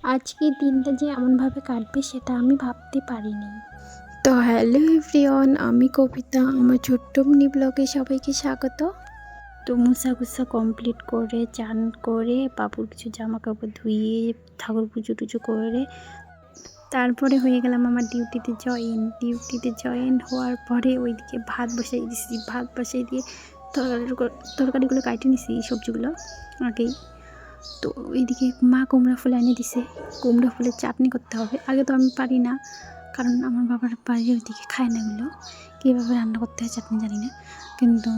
আজকের দিনটা যে এমনভাবে কাটবে সেটা আমি ভাবতে পারিনি। তো হ্যালো এভরিওয়ান, আমি কবিতা। আমার ছোট্ট মিনি ব্লগে সবাইকে স্বাগত। তো মুছা কমপ্লিট করে চান করে বাবুর কিছু জামা কাপড় ধুয়ে ঠাকুর পুজো টুজো করে তারপরে হয়ে গেলাম আমার ডিউটিতে জয়েন হওয়ার পরে ওইদিকে ভাত বসাই দিয়ে তরকারিগুলো কাটে নিছি, সবজিগুলো আগেই। তো ওইদিকে মা কুমড়া ফুল এনে দিছে, কুমড়া ফুলের চাটনি করতে হবে। আগে তো আমি পারি না, কারণ আমার বাবার বাড়ির ওইদিকে খায় না এগুলো, কীভাবে রান্না করতে হয় চাটনি জানি না। কিন্তু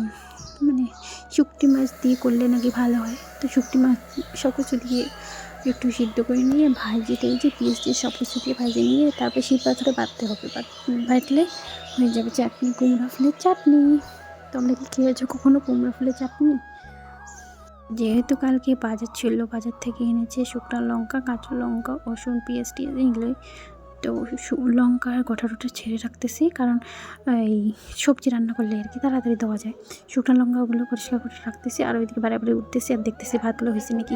মানে শুকটি মাছ দিয়ে করলে নাকি ভালো হয়। তো শুকটি মাছ সব কিছু দিয়ে একটু সিদ্ধ করে নিয়ে টেলজি পিঁয়াজ দিয়ে সব কিছু দিয়ে ভাজে নিয়ে তারপর শিল পাথরে বাটতে হবে, বাটলে হয়ে যাবে চাটনি, কুমড়া ফুলের চাটনি। তোমরা কি খেয়েছো কখনো কুমড়া ফুলের চাটনি? যেহেতু কালকে বাজার ছিল, বাজার থেকে এনেছে শুকনো লঙ্কা, কাঁচা লঙ্কা, রসুন, পেঁয়াজ টিয়াজ এগুলোই। তো লঙ্কার গোটা টোটা ছেড়ে রাখতেছি, কারণ এই সবজি রান্না করলে আর কি তাড়াতাড়ি দেওয়া যায়। শুকনো লঙ্কাগুলো পরিষ্কার করে রাখতেছি, আর ওইদিকে বারে উঠতেছি আর দেখতেছি ভাতগুলো হয়েছে নাকি।